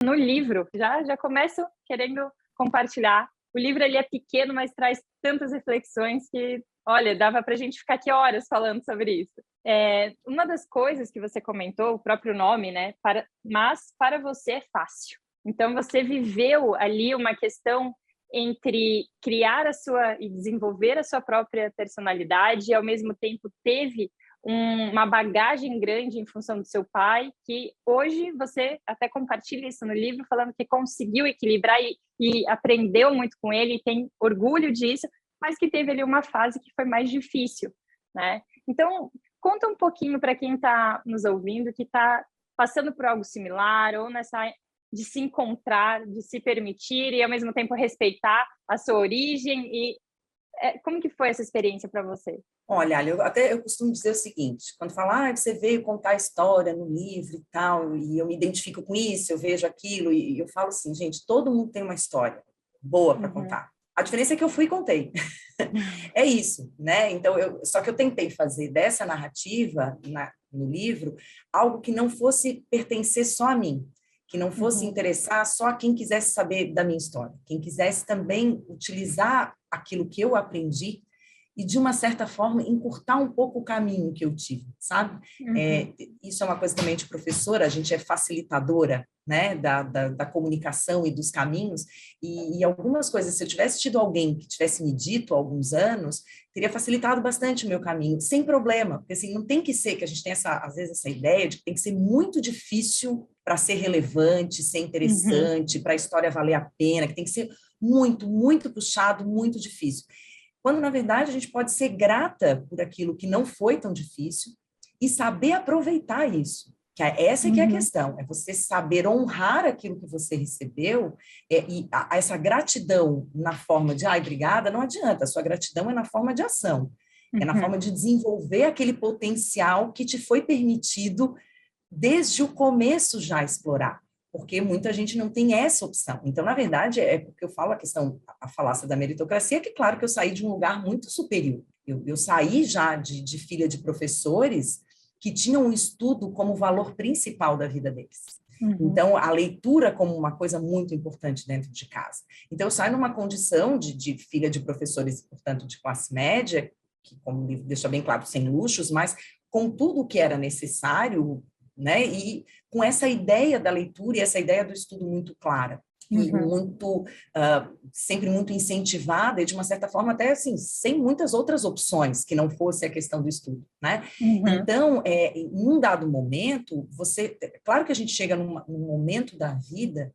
no livro, já começo querendo compartilhar. O livro ele é pequeno, mas traz tantas reflexões que, olha, dava para a gente ficar aqui horas falando sobre isso. Uma das coisas que você comentou, o próprio nome, né? Mas para você é fácil. Então, você viveu ali uma questão entre criar a sua e desenvolver a sua própria personalidade e, ao mesmo tempo, teve uma bagagem grande em função do seu pai, que hoje você até compartilha isso no livro, falando que conseguiu equilibrar e aprendeu muito com ele, e tem orgulho disso, mas que teve ali uma fase que foi mais difícil, né? Então, conta um pouquinho para quem está nos ouvindo, que está passando por algo similar, ou nessa de se encontrar, de se permitir e, ao mesmo tempo, respeitar a sua origem. E como que foi essa experiência para você? Olha, eu costumo dizer o seguinte, quando fala, você veio contar a história no livro e tal, e eu me identifico com isso, eu vejo aquilo, e eu falo assim, gente, todo mundo tem uma história boa para contar. A diferença é que eu fui e contei. É isso, né? Então, só que eu tentei fazer dessa narrativa no livro algo que não fosse pertencer só a mim, que não fosse interessar só a quem quisesse saber da minha história, quem quisesse também utilizar aquilo que eu aprendi e, de uma certa forma, encurtar um pouco o caminho que eu tive, sabe? Isso é uma coisa também de professora, a gente é facilitadora, né, da comunicação e dos caminhos, e algumas coisas, se eu tivesse tido alguém que tivesse me dito há alguns anos, teria facilitado bastante o meu caminho, sem problema, porque assim, não tem que ser, que a gente tem às vezes essa ideia de que tem que ser muito difícil para ser relevante, ser interessante, para a história valer a pena, que tem que ser muito, muito puxado, muito difícil. Quando, na verdade, a gente pode ser grata por aquilo que não foi tão difícil e saber aproveitar isso. Essa que é a questão, é você saber honrar aquilo que você recebeu, e essa gratidão na forma de, obrigada, não adianta, a sua gratidão é na forma de ação, é na forma de desenvolver aquele potencial que te foi permitido desde o começo já explorar, porque muita gente não tem essa opção. Então, na verdade, é porque eu falo a falácia da meritocracia, que claro que eu saí de um lugar muito superior. Eu saí já de filha de professores que tinham o estudo como valor principal da vida deles. Então, a leitura como uma coisa muito importante dentro de casa. Então, eu saio numa condição de filha de professores, portanto, de classe média, que, como o livro deixa bem claro, sem luxos, mas com tudo o que era necessário, né? E com essa ideia da leitura e essa ideia do estudo muito clara. E muito, sempre muito incentivada e, de uma certa forma, até assim, sem muitas outras opções que não fosse a questão do estudo, né? Então, em um dado momento, claro que a gente chega num momento da vida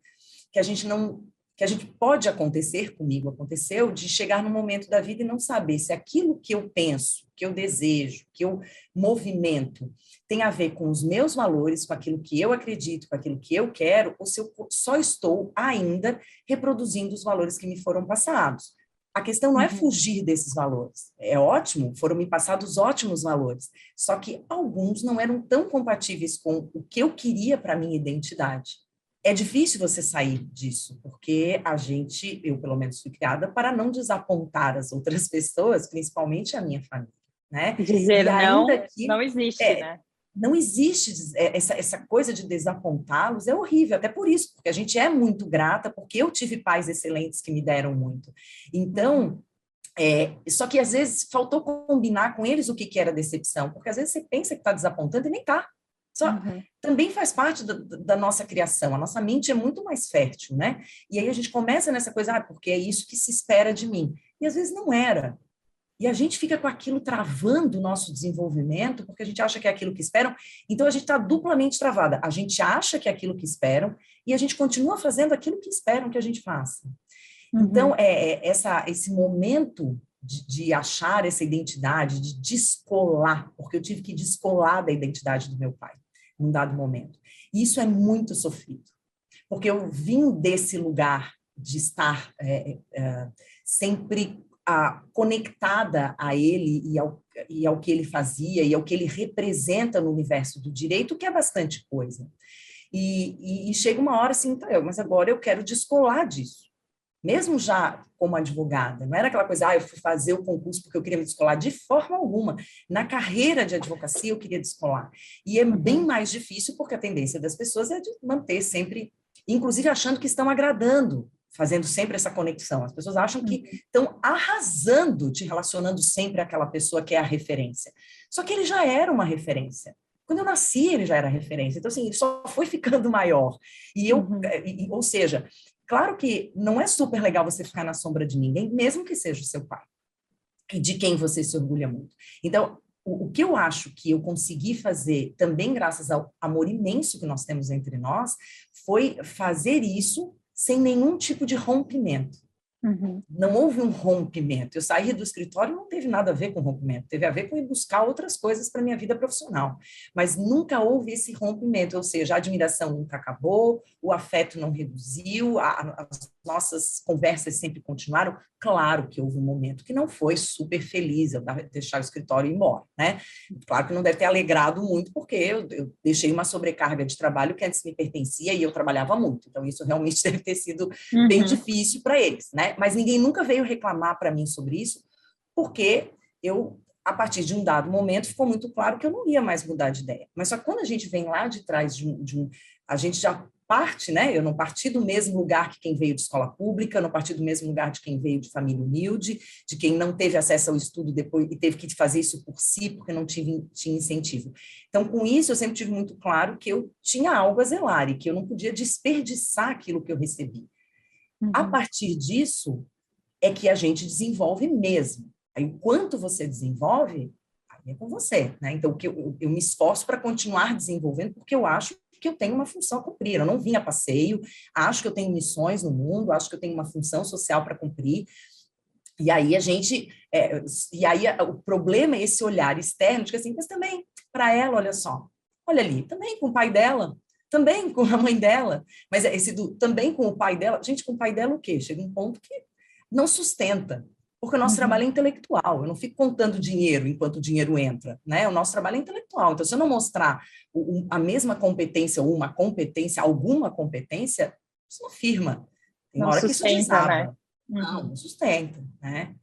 que a gente pode acontecer, comigo aconteceu, de chegar num momento da vida e não saber se aquilo que eu penso, que eu desejo, que eu movimento, tem a ver com os meus valores, com aquilo que eu acredito, com aquilo que eu quero, ou se eu só estou ainda reproduzindo os valores que me foram passados. A questão não é fugir desses valores. É ótimo, foram me passados ótimos valores, só que alguns não eram tão compatíveis com o que eu queria para a minha identidade. É difícil você sair disso, porque eu pelo menos fui criada para não desapontar as outras pessoas, principalmente a minha família, né? Dizer não existe, né? Não existe essa coisa de desapontá-los, é horrível, até por isso, porque a gente é muito grata, porque eu tive pais excelentes que me deram muito. Então, só que às vezes faltou combinar com eles o que era decepção, porque às vezes você pensa que está desapontando e nem está. Também faz parte da nossa criação, a nossa mente é muito mais fértil, né? E aí a gente começa nessa coisa, porque é isso que se espera de mim. E às vezes não era. E a gente fica com aquilo travando o nosso desenvolvimento, porque a gente acha que é aquilo que esperam, então a gente está duplamente travada. A gente acha que é aquilo que esperam, e a gente continua fazendo aquilo que esperam que a gente faça. Então, esse momento de achar essa identidade, de descolar, porque eu tive que descolar da identidade do meu pai, num dado momento. E isso é muito sofrido, porque eu vim desse lugar de estar sempre conectada a ele e ao que ele fazia e ao que ele representa no universo do direito, que é bastante coisa. E chega uma hora assim, mas agora eu quero descolar disso. Mesmo já como advogada, não era aquela coisa, eu fui fazer o concurso porque eu queria me descolar, de forma alguma. Na carreira de advocacia, eu queria descolar. E é bem mais difícil, porque a tendência das pessoas é de manter sempre inclusive achando que estão agradando, fazendo sempre essa conexão. As pessoas acham que estão arrasando, te relacionando sempre àquela pessoa que é a referência. Só que ele já era uma referência. Quando eu nasci, ele já era referência. Então, assim, ele só foi ficando maior. Ou seja, claro que não é super legal você ficar na sombra de ninguém, mesmo que seja o seu pai, e de quem você se orgulha muito. Então, o que eu acho que eu consegui fazer, também graças ao amor imenso que nós temos entre nós, foi fazer isso sem nenhum tipo de rompimento. Não houve um rompimento. Eu saí do escritório, não teve nada a ver com rompimento, teve a ver com ir buscar outras coisas para minha vida profissional. Mas nunca houve esse rompimento, ou seja, a admiração nunca acabou, o afeto não reduziu, as nossas conversas sempre continuaram. Claro que houve um momento que não foi super feliz, eu deixar o escritório e ir embora, né? Claro que não deve ter alegrado muito, porque eu deixei uma sobrecarga de trabalho que antes me pertencia e eu trabalhava muito. Então, isso realmente deve ter sido bem difícil para eles, né? Mas ninguém nunca veio reclamar para mim sobre isso, porque a partir de um dado momento, ficou muito claro que eu não ia mais mudar de ideia. Mas só que quando a gente vem lá de trás a gente já parte, né? Eu não parti do mesmo lugar que quem veio de escola pública, eu não parti do mesmo lugar de quem veio de família humilde, de quem não teve acesso ao estudo depois e teve que fazer isso por si, porque não tinha incentivo. Então, com isso, eu sempre tive muito claro que eu tinha algo a zelar e que eu não podia desperdiçar aquilo que eu recebi. A partir disso, é que a gente desenvolve mesmo. Aí, o quanto você desenvolve, aí é com você, né? Então, eu me esforço para continuar desenvolvendo, porque eu acho que eu tenho uma função a cumprir. Eu não vim a passeio, acho que eu tenho missões no mundo, acho que eu tenho uma função social para cumprir. E aí o problema é esse olhar externo, de que assim, mas também, para ela, olha só, olha ali, também com o pai dela, também com a mãe dela, mas também com o pai dela, gente, com o pai dela o quê? Chega um ponto que não sustenta, porque o nosso trabalho é intelectual, eu não fico contando dinheiro enquanto o dinheiro entra, né? O nosso trabalho é intelectual, então se eu não mostrar a mesma competência ou alguma competência, isso não firma. Tem uma hora que isso desaba. Né? Não sustenta, né?